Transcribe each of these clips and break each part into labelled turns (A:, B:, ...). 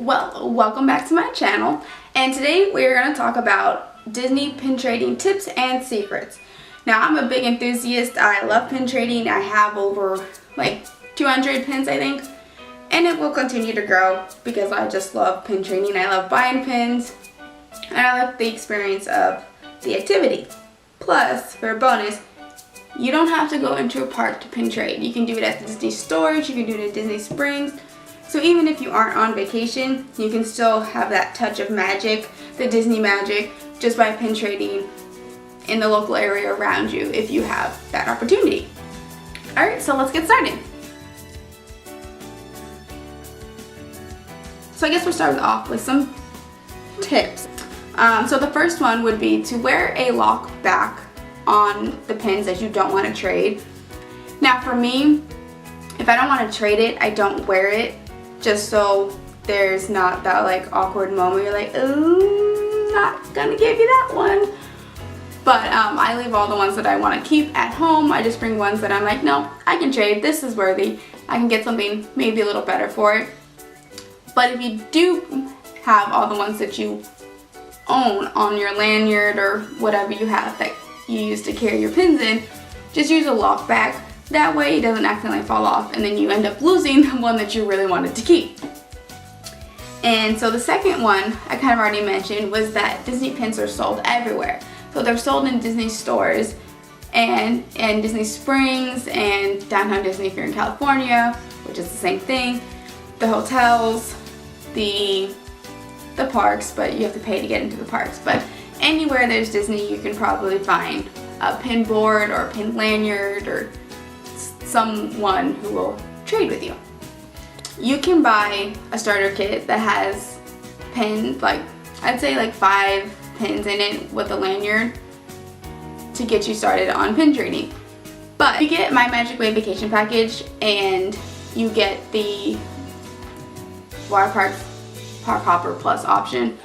A: Well, welcome back to my channel, and today we're going to talk about Disney pin trading tips and secrets. Now, I'm a big enthusiast. I love pin trading. I have over like 200 pins, I think, and it will continue to grow because I just love pin trading. I love buying pins, and I like the experience of the activity. Plus, for a bonus, you don't have to go into a park to pin trade. You can do it at the Disney stores, you can do it at Disney Springs. So even if you aren't on vacation, you can still have that touch of magic, the Disney magic, just by pin trading in the local area around you if you have that opportunity. Alright, so let's get started. So I guess we'll start off with some tips. So the first one would be to wear a lock back on the pins that you don't want to trade. Now for me, if I don't want to trade it, I don't wear it, just so there's not that like awkward moment you're like, ooh, not gonna give you that one. But I leave all the ones that I want to keep at home. I just bring ones that I'm like, no, I can trade, this is worthy, I can get something maybe a little better for it. But if you do have all the ones that you own on your lanyard or whatever you have that you use to carry your pins in, just use a lock back. That way it doesn't accidentally fall off and then you end up losing the one that you really wanted to keep. And so the second one I kind of already mentioned was that Disney pins are sold everywhere. So they're sold in Disney stores and Disney Springs and downtown Disney if you're in California, which is the same thing. The hotels, the parks, but you have to pay to get into the parks. But anywhere there's Disney, you can probably find a pin board or a pin lanyard or someone who will trade with you. You can buy a starter kit that has pins, like I'd say like 5 pins in it with a lanyard to get you started on pin trading. But you get My Magic Way vacation package and you get the Water Park Hopper Plus option.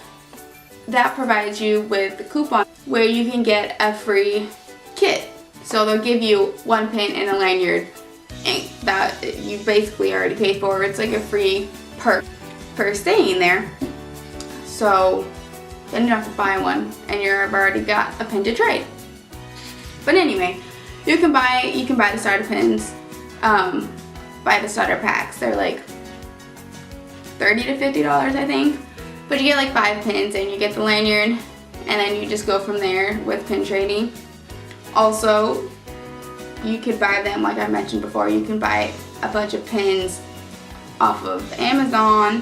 A: That provides you with the coupon where you can get a free kit. So they'll give you 1 pin and a lanyard that you basically already paid for. It's like a free perk for staying there. So then you don't have to buy one and you've already got a pin to trade. But anyway, you can buy the starter pins, buy the starter packs. They're like $30 to $50, I think. But you get like 5 pins and you get the lanyard, and then you just go from there with pin trading. Also, you could buy them, like I mentioned before, you can buy a bunch of pins off of Amazon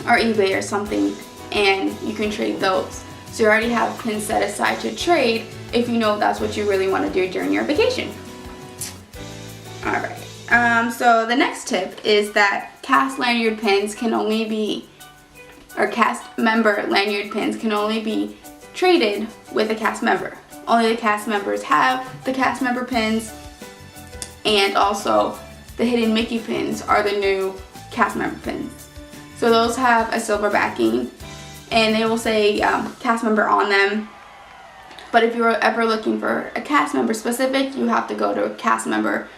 A: or eBay or something, and you can trade those. So you already have pins set aside to trade if you know that's what you really want to do during your vacation. Alright, so the next tip is that cast lanyard pins can only be, or cast member lanyard pins can only be traded with a cast member. Only the cast members have the cast member pins, and also the hidden Mickey pins are the new cast member pins. So those have a silver backing and they will say cast member on them. But if you're ever looking for a cast member specific, you have to go to a cast member,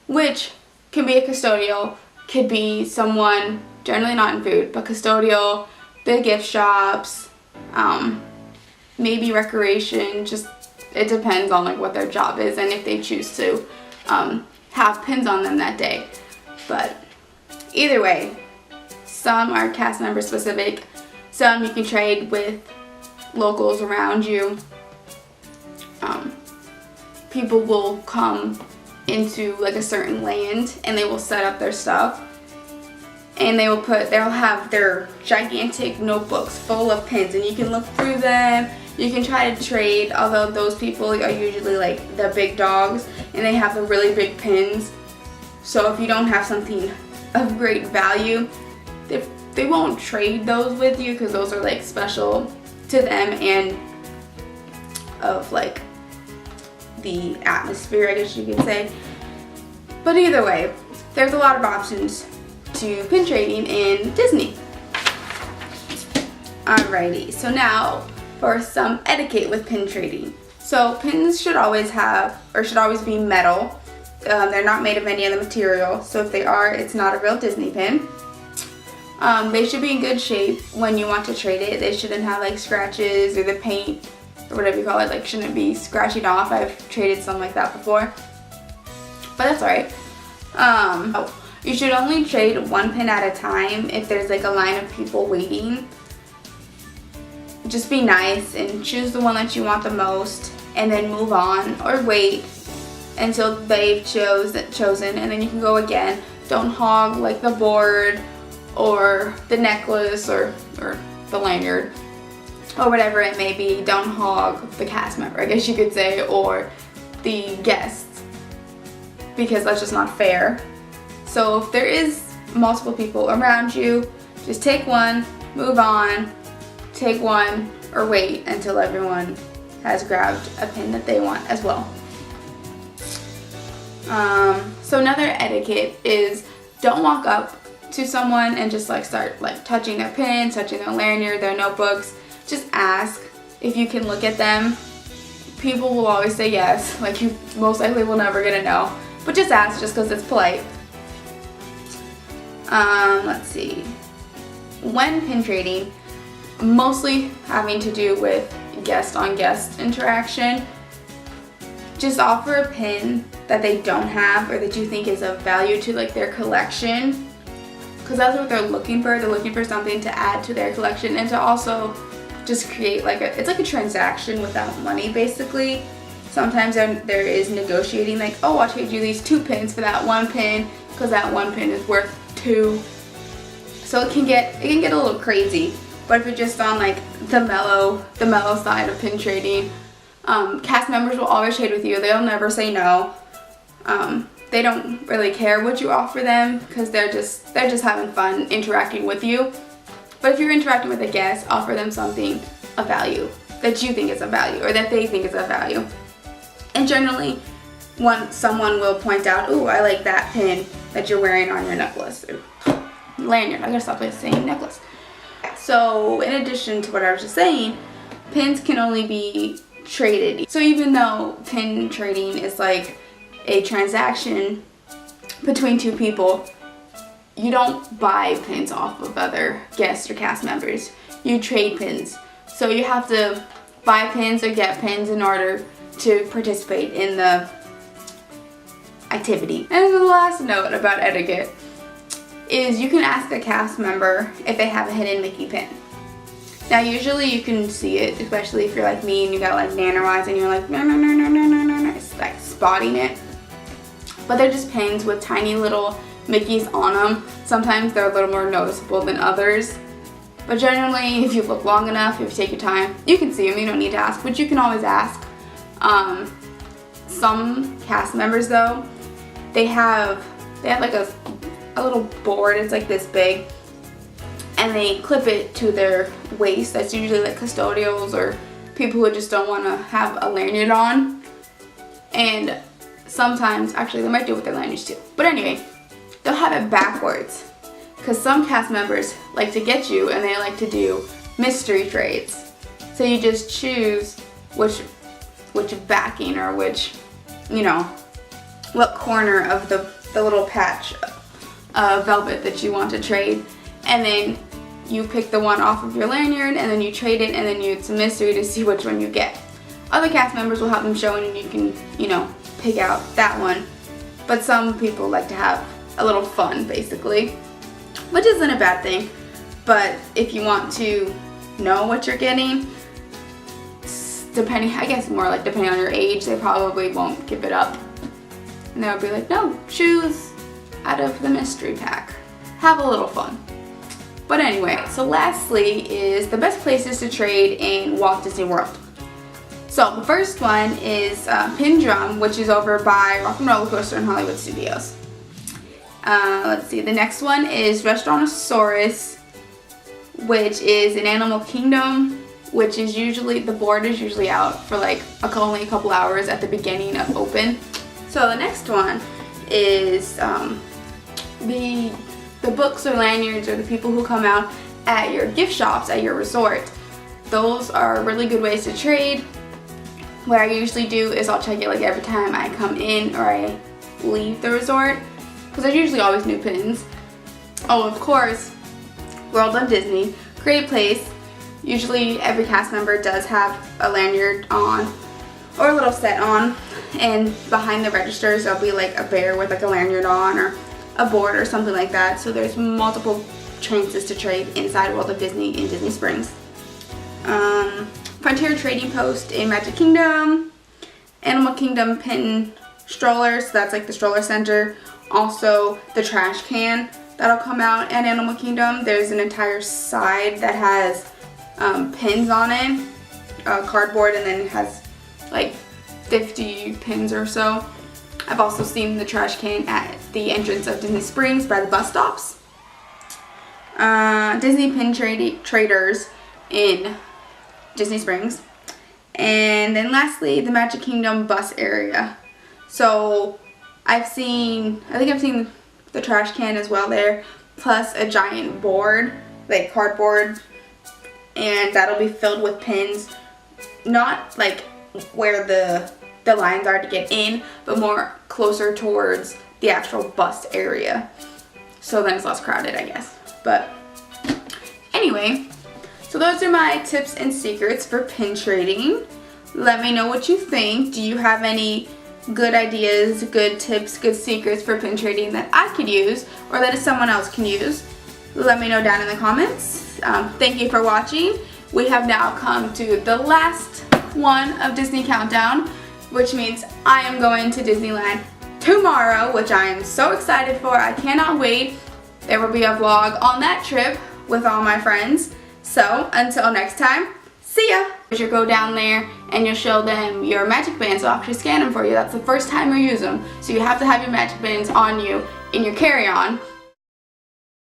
A: which can be a custodial, could be someone generally not in food, but custodial, the gift shops, maybe recreation. Just it depends on like what their job is and if they choose to have pins on them that day. But either way, some are cast member specific, some you can trade with locals around you. People will come into like a certain land and they will set up their stuff, and they'll have their gigantic notebooks full of pins, and you can look through them, you can try to trade, although those people are usually like the big dogs and they have the really big pins. So if you don't have something of great value, they won't trade those with you because those are like special to them and of like the atmosphere, I guess you could say. But either way, there's a lot of options to pin trading in Disney. Alrighty, so now for some etiquette with pin trading. So pins should always be metal. They're not made of any other material, so if they are, it's not a real Disney pin. They should be in good shape when you want to trade it. They shouldn't have like scratches, or the paint or whatever you call it, like shouldn't be scratching off. I've traded some like that before, but that's alright. You should only trade one pin at a time if there's like a line of people waiting. Just be nice and choose the one that you want the most, and then move on, or wait until they've chosen, and then you can go again. Don't hog like the board or the necklace or the lanyard or whatever it may be. Don't hog the cast member, I guess you could say, or the guests, because that's just not fair. So if there is multiple people around you, just take one, move on, take one, or wait until everyone has grabbed a pin that they want as well. So another etiquette is don't walk up to someone and just like start like touching their pins, touching their lanyard, their notebooks. Just ask if you can look at them. People will always say yes, like you most likely will never get a no, but just ask just because it's polite. Let's see. When pin trading, mostly having to do with guest on guest interaction, just offer a pin that they don't have or that you think is of value to like their collection, because that's what they're looking for. They're looking for something to add to their collection and to also just create like it's like a transaction without money basically. Sometimes there is negotiating, like, oh, I'll trade you these 2 pins for that 1 pin because that 1 pin is worth 2. So it can get a little crazy. But if you're just on like the mellow side of pin trading, cast members will always trade with you. They'll never say no. They don't really care what you offer them because they're just having fun interacting with you. But if you're interacting with a guest, offer them something of value that you think is of value or that they think is of value. And generally, someone will point out, "Ooh, I like that pin that you're wearing on your necklace or lanyard." I gotta stop saying necklace. So in addition to what I was just saying, pins can only be traded. So even though pin trading is like a transaction between 2 people, you don't buy pins off of other guests or cast members. You trade pins. So you have to buy pins or get pins in order to participate in the activity. And the last note about etiquette is you can ask a cast member if they have a hidden Mickey pin. Now usually you can see it, especially if you're like me and you got like nano eyes and you're like no, it's like spotting it. But they're just pins with tiny little Mickeys on them. Sometimes they're a little more noticeable than others. But generally, if you look long enough, if you take your time, you can see them. You don't need to ask, but you can always ask. Some cast members though, they have like a little board. It's like this big, and they clip it to their waist. That's usually like custodials or people who just don't want to have a lanyard on. And sometimes, actually, they might do it with their lanyards too. But anyway, they'll have it backwards because some cast members like to get you and they like to do mystery trades. So you just choose which backing or which, what corner of the little patch of velvet that you want to trade, and then you pick the one off of your lanyard and then you trade it, and then it's a mystery to see which one you get. Other cast members will have them showing and you can, pick out that one. But some people like to have a little fun basically, which isn't a bad thing. But if you want to know what you're getting, depending on your age, they probably won't give it up. And they'll be like, no, choose out of the mystery pack. Have a little fun. But anyway, so lastly is the best places to trade in Walt Disney World. So the first one is Pin Drum, which is over by Rock and Roller Coaster in Hollywood Studios. Let's see, the next one is Restaurantosaurus, which is in Animal Kingdom, which is usually, the board is usually out for like only a couple hours at the beginning of open. So the next one is the books or lanyards or the people who come out at your gift shops at your resort. Those are really good ways to trade. What I usually do is I'll check it like every time I come in or I leave the resort, because there's usually always new pins. Oh, of course, World of Disney. Great place. Usually every cast member does have a lanyard on or a little set on, and behind the registers there'll be like a bear with like a lanyard on or a board or something like that. So there's multiple chances to trade inside World of Disney in Disney Springs. Frontier Trading Post in Magic Kingdom. Animal Kingdom pin strollers, so that's like the stroller center. Also the trash can that'll come out at Animal Kingdom. There's an entire side that has pins on it, cardboard, and then it has like 50 pins or so. I've also seen the trash can at the entrance of Disney Springs by the bus stops. Disney pin traders in Disney Springs. And then lastly, the Magic Kingdom bus area. So I think I've seen the trash can as well there, plus a giant board, like cardboard, and that'll be filled with pins, not like where the lines are to get in, but more closer towards the actual bus area. So then it's less crowded, I guess. But anyway, so those are my tips and secrets for pin trading. Let me know what you think. Do you have any good ideas, good tips, good secrets for pin trading that I could use or that someone else can use? Let me know down in the comments. Thank you for watching. We have now come to the last one of Disney Countdown, which means I am going to Disneyland tomorrow, which I am so excited for. I cannot wait. There will be a vlog on that trip with all my friends. So until next time, see ya! You go down there and you'll show them your magic bands. They'll actually scan them for you. That's the first time you use them. So you have to have your magic bands on you in your carry-on.